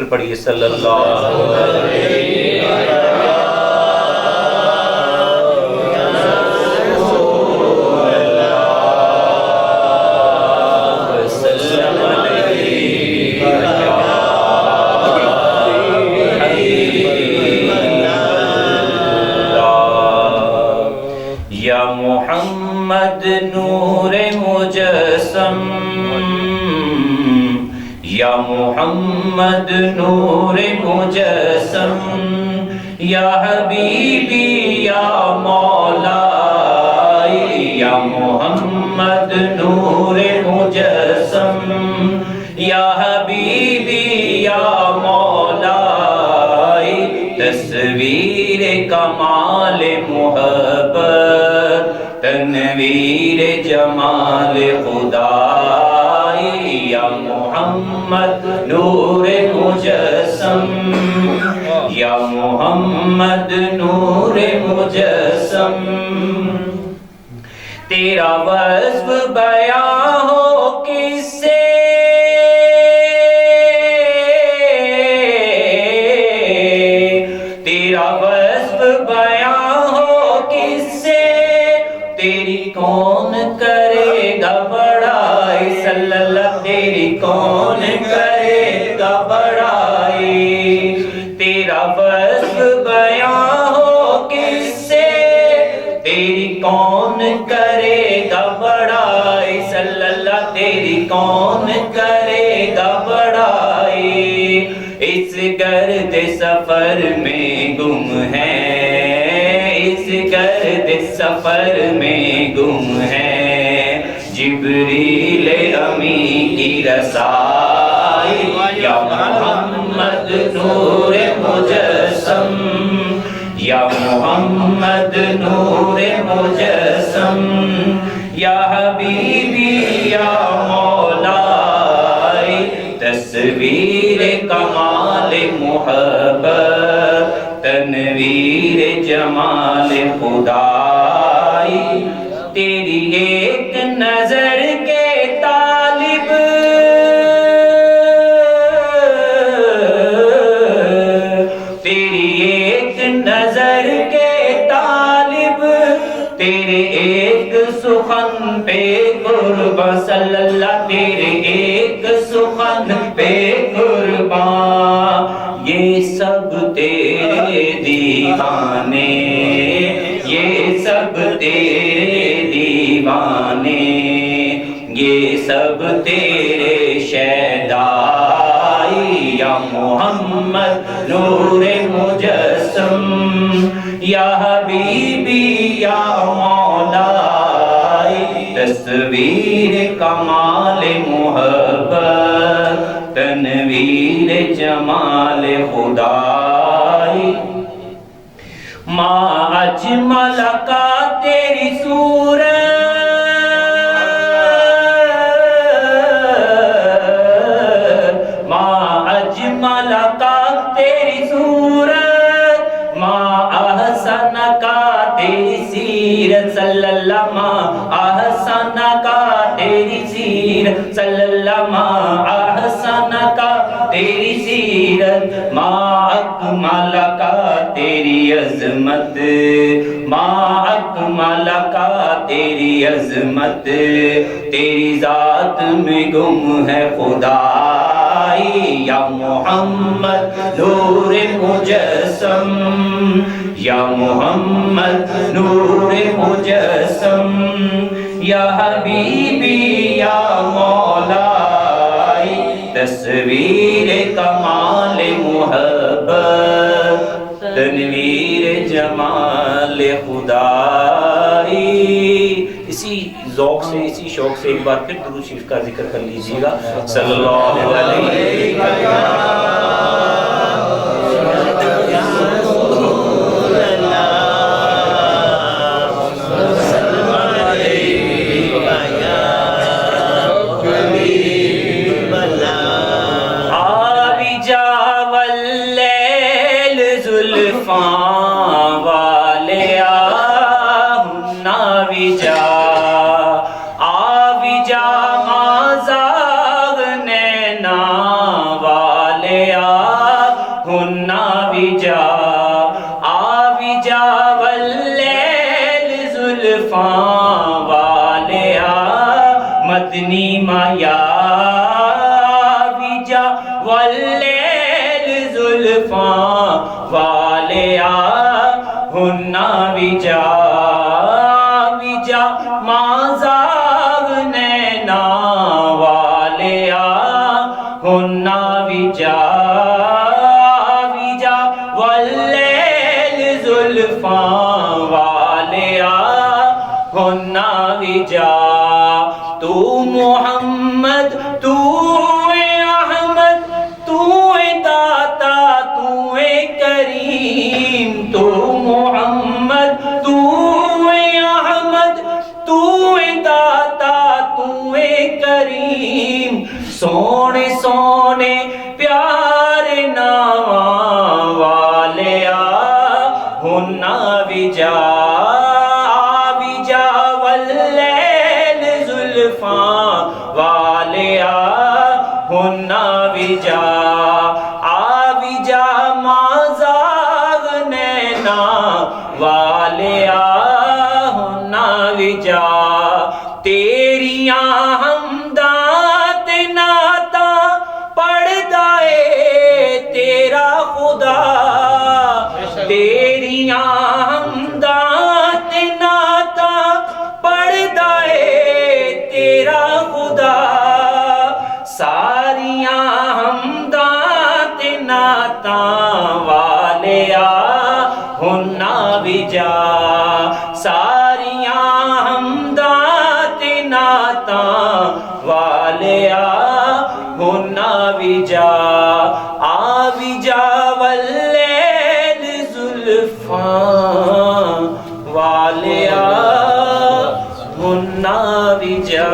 کر پڑھیے صلی اللہ علیہ محمد نور مجسم یا محمد نور مجسم یا حبیبی یا مولائی یا محمد نور مجسم یا حبیبی یا مولائی تصویر کمال محبت تنویر جمال خدائی یا محمد نور مجسم یا محمد نور مجسم تیرا وصف بیان ہو کس سے تیرا وصف بیان ہو کس سے تیری کون کرے گا بڑائی صلی اللہ تیری کون کرے گا بڑائی تیرا وصف بیان ہو کس سے تیری کون کرے گا بڑائی صلی اللہ تیری کون کرے گا بڑائی اس گرد سفر میں گم ہے اس گرد سفر میں گم ہے جبریل امی کی رسائی یا محمد نور مجسم یا محمد نور مجسم یا حبیبی یا مولائی تصویر کمال محبت تنویر جمال خدائی تیری ایک نظر کے طالب تیری ایک نظر کے طالب تیرے ایک سخن پہ قربان صلی اللہ تیرے ایک سخن پہ قربان یہ سب تیرے دیوانے یہ سب تیرے دیوانے یہ سب تیرے شیدائی یا محمد نور مجسم یا حبیبی یا مولائی تصویر کمال محبت تنویر جمال خدائی ماں اجمل کا تیری صورت ماں اجمل کا تیری صورت ماں احسن کا تیری سیرت صلی اللہ ماں احسن کا تیری سیرت صلی اللہ ماں احسن کا تیری سیرت ماں اکمل کا تیری عظمت ماں اکمل کا تیری عظمت تیری ذات میں گم ہے خدائی یا محمد نور مجسم یا محمد نور مجسم یا حبیبی یا مولائی تصویر کمال محبت تنویر جمال خدائی اسی ذوق سے اسی شوق سے ایک بار پھر درود شریف کا ذکر کر لیجیے گا صلی اللہ علیہ آوی جا مازاغ نینا والے زلفاں والیا مدنی مایا ویجا واللیل زلفاں والیا ہننا ویجا ویجا مازاغ نینا والیا ہننا ویجا ویجا واللیل زلفاں والیا ہننا ویجا تو محمد تو احمد تو داتا تو کریم تو محمد تو احمد تو داتا تو کریم سونے سونے پیارے ناواں والیا ہننا ویجا ویجا واللیل زلفاں والیا ہننا ویجا ویجا مازاغ نینا والیا ہننا ویجا تیریاں حمداں تے نعتاں پڑھدا اے تیرا خدا تیریاں حمداں تے نعتاں پڑھدا اے تیرا خدا ساریاں حمداں تے نعتاں والیا ہننا ویجا ساریاں حمداں تے نعتاں والیا ہننا ویجا ویجا واللیل زلفاں والیا ہننا ویجا